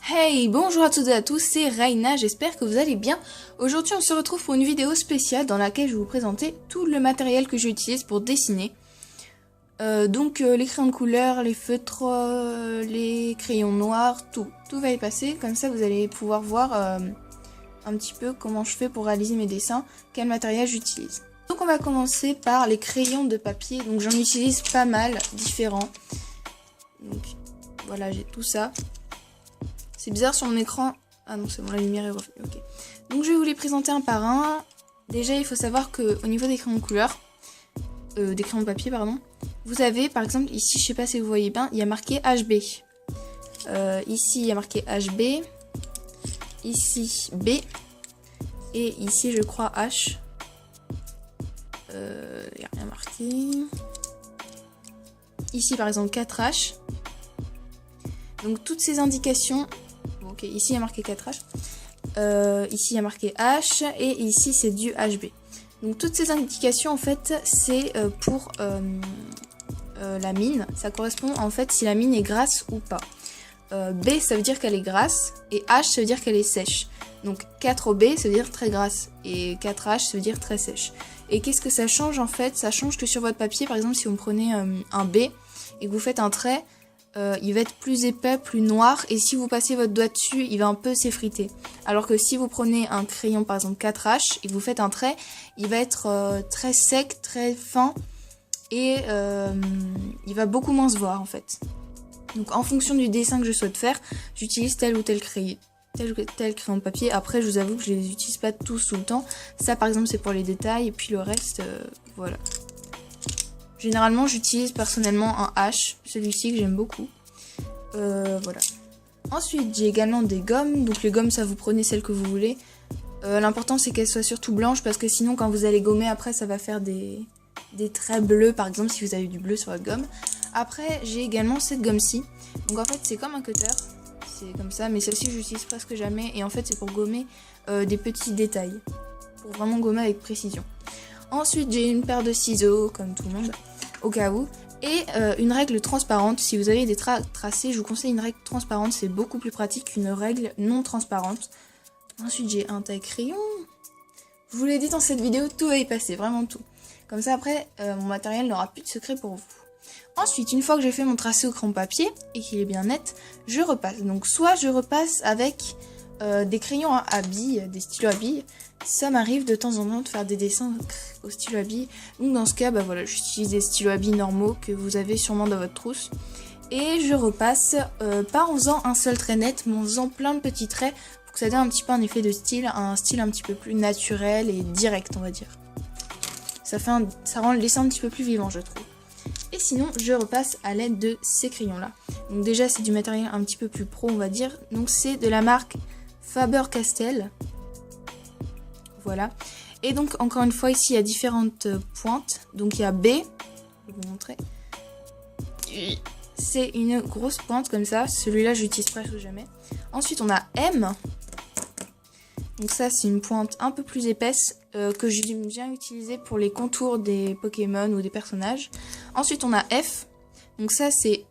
Hey, bonjour à toutes et à tous, c'est Raina, j'espère que vous allez bien. Aujourd'hui on se retrouve pour une vidéo spéciale dans laquelle je vais vous présenter tout le matériel que j'utilise pour dessiner. Les crayons de couleur, les feutres, les crayons noirs, tout va y passer, comme ça vous allez pouvoir voir un petit peu comment je fais pour réaliser mes dessins, quel matériel j'utilise. Donc on va commencer par les crayons de papier, donc j'en utilise pas mal, différents. Donc voilà, j'ai tout ça. C'est bizarre sur mon écran. Ah non, c'est bon, la lumière est revenue. Ok. Donc je vais vous les présenter un par un. Déjà, il faut savoir qu'au niveau des crayons de couleur, des crayons de papier, pardon, vous avez par exemple ici, je sais pas si vous voyez bien, il y a marqué HB. Ici, il y a marqué HB. Ici, B. Et ici, je crois H. Il n'y a rien marqué. Ici, par exemple, 4H. Donc toutes ces indications. Ok, ici il y a marqué 4H. Ici il y a marqué H. Et ici c'est du HB. Donc toutes ces indications en fait c'est pour la mine. Ça correspond en fait si la mine est grasse ou pas. B ça veut dire qu'elle est grasse. Et H ça veut dire qu'elle est sèche. Donc 4B ça veut dire très grasse. Et 4H ça veut dire très sèche. Et qu'est-ce que ça change en fait? Ça change que sur votre papier, par exemple si vous prenez un B et que vous faites un trait, il va être plus épais, plus noir, et si vous passez votre doigt dessus, il va un peu s'effriter. Alors que si vous prenez un crayon, par exemple 4H, et que vous faites un trait, il va être très sec, très fin, et il va beaucoup moins se voir en fait. Donc en fonction du dessin que je souhaite faire, j'utilise tel ou tel crayon. Tel crayon de papier. Après, je vous avoue que je les utilise pas tous tout le temps. Ça, par exemple, c'est pour les détails, et puis le reste, voilà. Généralement, j'utilise personnellement un H, celui-ci que j'aime beaucoup. Voilà. Ensuite, j'ai également des gommes. Donc les gommes, ça vous prenez celles que vous voulez. L'important, c'est qu'elles soient surtout blanches parce que sinon, quand vous allez gommer, après, ça va faire des traits bleus, par exemple, si vous avez du bleu sur votre gomme. Après, j'ai également cette gomme-ci. Donc en fait, c'est comme un cutter. C'est comme ça, mais celle-ci, j'utilise presque jamais. Et en fait, c'est pour gommer des petits détails. Pour vraiment gommer avec précision. Ensuite, j'ai une paire de ciseaux, comme tout le monde, au cas où. Et une règle transparente. Si vous avez des tracés, je vous conseille une règle transparente. C'est beaucoup plus pratique qu'une règle non transparente. Ensuite, j'ai un taille-crayon. Je vous l'ai dit dans cette vidéo, tout va y passer, vraiment tout. Comme ça, après, mon matériel n'aura plus de secret pour vous. Ensuite, une fois que j'ai fait mon tracé au crayon papier et qu'il est bien net, je repasse. Donc, soit je repasse avec des crayons à billes, des stylos à billes. Ça m'arrive de temps en temps de faire des dessins au stylo à billes. Donc dans ce cas, bah voilà, j'utilise des stylos à billes normaux que vous avez sûrement dans votre trousse. Et je repasse, pas en faisant un seul trait net, mais en faisant plein de petits traits pour que ça donne un petit peu un effet de style, un style un petit peu plus naturel et direct, on va dire. Ça rend le dessin un petit peu plus vivant, je trouve. Et sinon, je repasse à l'aide de ces crayons-là. Donc déjà, c'est du matériel un petit peu plus pro, on va dire. Donc c'est de la marque Faber-Castell. Voilà. Et donc, encore une fois, ici, il y a différentes pointes. Donc, il y a B. Je vais vous montrer. C'est une grosse pointe comme ça. Celui-là, j'utilise presque jamais. Ensuite, on a M. Donc ça, c'est une pointe un peu plus épaisse que j'aime bien utiliser pour les contours des Pokémon ou des personnages. Ensuite, on a F. Donc ça, c'est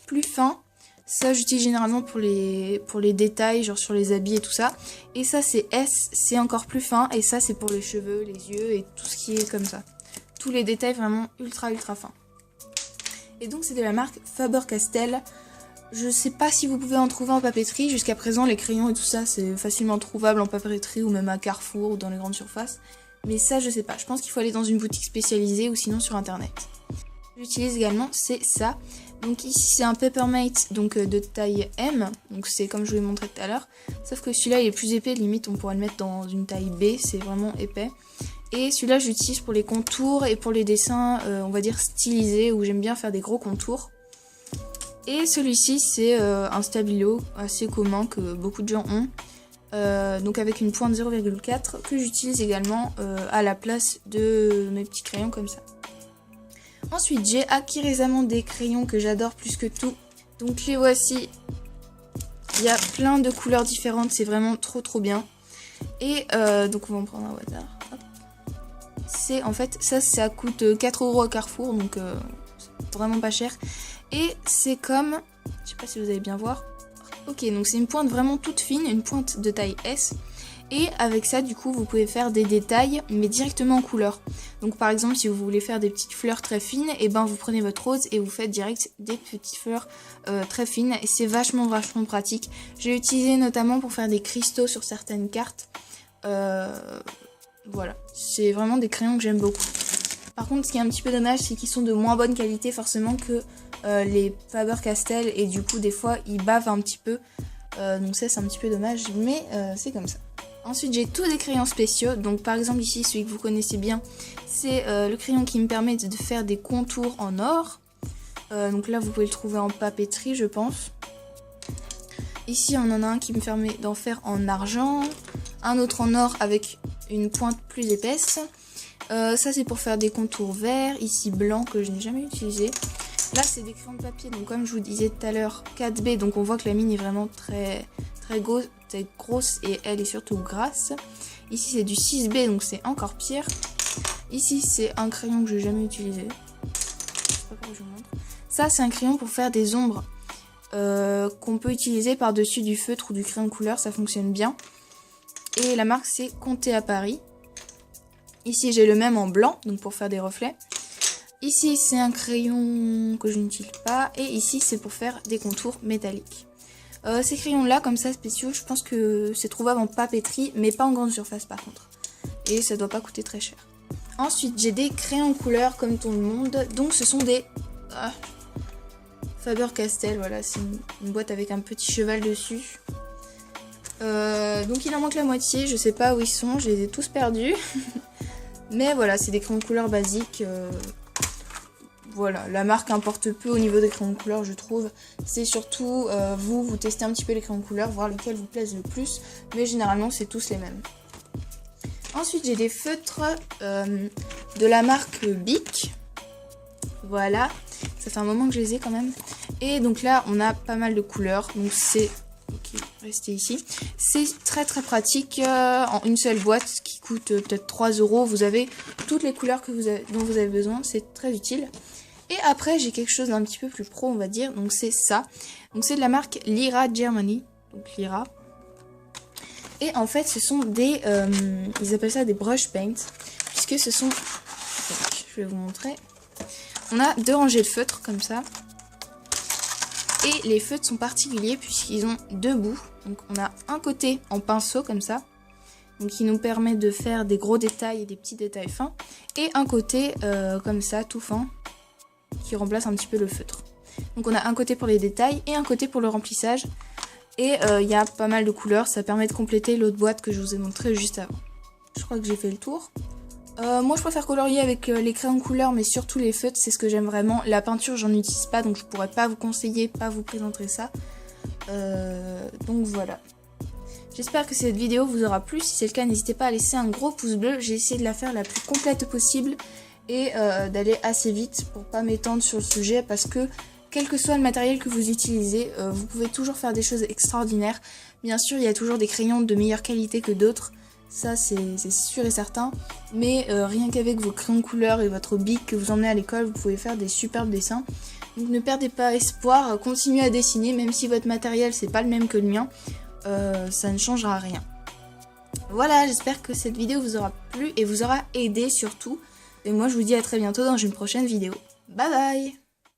plus fin. Ça, j'utilise généralement pour les détails, genre sur les habits et tout ça. Et ça, c'est S, c'est encore plus fin. Et ça, c'est pour les cheveux, les yeux et tout ce qui est comme ça. Tous les détails vraiment ultra fins. Et donc, c'est de la marque Faber-Castell. Je sais pas si vous pouvez en trouver en papeterie. Jusqu'à présent, les crayons et tout ça, c'est facilement trouvable en papeterie ou même à Carrefour ou dans les grandes surfaces. Mais ça, je sais pas. Je pense qu'il faut aller dans une boutique spécialisée ou sinon sur internet. J'utilise également, c'est ça. Donc ici c'est un Papermate donc de taille M, donc c'est comme je vous l'ai montré tout à l'heure, sauf que celui-là il est plus épais, limite on pourrait le mettre dans une taille B, c'est vraiment épais. Et celui-là j'utilise pour les contours et pour les dessins on va dire stylisés, où j'aime bien faire des gros contours. Et celui-ci c'est un stabilo assez commun que beaucoup de gens ont, donc avec une pointe 0,4 que j'utilise également à la place de mes petits crayons comme ça. Ensuite, j'ai acquis récemment des crayons que j'adore plus que tout. Donc les voici. Il y a plein de couleurs différentes, c'est vraiment trop bien. Et donc on va en prendre un au hasard. C'est en fait, ça coûte 4 € à Carrefour, donc c'est vraiment pas cher. Et c'est comme, je sais pas si vous allez bien voir, Ok, donc c'est une pointe vraiment toute fine, une pointe de taille S. Et avec ça, du coup, vous pouvez faire des détails, mais directement en couleur. Donc par exemple, si vous voulez faire des petites fleurs très fines, et ben vous prenez votre rose et vous faites direct des petites fleurs très fines. Et c'est vachement pratique. J'ai utilisé notamment pour faire des cristaux sur certaines cartes. Voilà, c'est vraiment des crayons que j'aime beaucoup. Par contre, ce qui est un petit peu dommage, c'est qu'ils sont de moins bonne qualité forcément que les Faber-Castell. Et du coup, des fois, ils bavent un petit peu. Donc ça, c'est un petit peu dommage, mais c'est comme ça. Ensuite, j'ai tous des crayons spéciaux. Donc par exemple ici, celui que vous connaissez bien, c'est le crayon qui me permet de faire des contours en or. Donc là, vous pouvez le trouver en papeterie, je pense. Ici, on en a un qui me permet d'en faire en argent. Un autre en or avec une pointe plus épaisse. Ça, c'est pour faire des contours verts. Ici, blanc, que je n'ai jamais utilisé. Là, c'est des crayons de papier. Donc comme je vous disais tout à l'heure, 4B. Donc on voit que la mine est vraiment très grosse et elle est surtout grasse. Ici c'est du 6B, donc c'est encore pire. Ici c'est un crayon que je n'ai jamais utilisé. Je sais pas pourquoi je vous montre. Ça c'est un crayon pour faire des ombres qu'on peut utiliser par dessus du feutre ou du crayon de couleur, ça fonctionne bien. Et la marque c'est Comté à Paris. Ici j'ai le même en blanc, donc pour faire des reflets. Ici c'est un crayon que je n'utilise pas et ici c'est pour faire des contours métalliques. Ces crayons là comme ça spéciaux, je pense que c'est trouvable en papeterie mais pas en grande surface par contre. Et ça doit pas coûter très cher. Ensuite j'ai des crayons couleur comme tout le monde, donc ce sont des Faber-Castell, voilà, c'est une boîte avec un petit cheval dessus. Donc il en manque la moitié, je sais pas où ils sont, je les ai tous perdus. Mais voilà, c'est des crayons de couleur basiques. Voilà, la marque importe peu au niveau des crayons de couleur, je trouve. C'est surtout vous testez un petit peu les crayons de couleur, voir lesquels vous plaisent le plus. Mais généralement, c'est tous les mêmes. Ensuite, j'ai des feutres de la marque Bic. Voilà, ça fait un moment que je les ai quand même. Et donc là, on a pas mal de couleurs. Donc c'est... Ok, restez ici. C'est très pratique en une seule boîte qui coûte peut-être 3 €. Vous avez toutes les couleurs que dont vous avez besoin. C'est très utile. Et après, j'ai quelque chose d'un petit peu plus pro, on va dire. Donc, c'est ça. Donc, c'est de la marque Lyra Germany. Donc, Lyra. Et en fait, ce sont des... ils appellent ça des brush paint. Puisque ce sont... Donc, je vais vous montrer. On a 2 rangées de feutres, comme ça. Et les feutres sont particuliers puisqu'ils ont 2 bouts. Donc, on a un côté en pinceau, comme ça. Donc, qui nous permet de faire des gros détails et des petits détails fins. Et un côté comme ça, tout fin, qui remplace un petit peu le feutre. Donc on a un côté pour les détails et un côté pour le remplissage. Et il y a pas mal de couleurs, ça permet de compléter l'autre boîte que je vous ai montré juste avant. Je crois que j'ai fait le tour. Moi je préfère colorier avec les crayons de couleur, mais surtout les feutres, c'est ce que j'aime vraiment. La peinture j'en utilise pas, donc je pourrais pas vous conseiller, pas vous présenter ça. Donc voilà. J'espère que cette vidéo vous aura plu. Si c'est le cas, n'hésitez pas à laisser un gros pouce bleu. J'ai essayé de la faire la plus complète possible. Et d'aller assez vite pour pas m'étendre sur le sujet parce que quel que soit le matériel que vous utilisez, vous pouvez toujours faire des choses extraordinaires. Bien sûr, il y a toujours des crayons de meilleure qualité que d'autres, ça c'est sûr et certain, mais rien qu'avec vos crayons de couleur et votre bic que vous emmenez à l'école, vous pouvez faire des superbes dessins. Donc ne perdez pas espoir, continuez à dessiner, même si votre matériel c'est pas le même que le mien, ça ne changera rien. Voilà, j'espère que cette vidéo vous aura plu et vous aura aidé surtout. Et moi je vous dis à très bientôt dans une prochaine vidéo. Bye bye!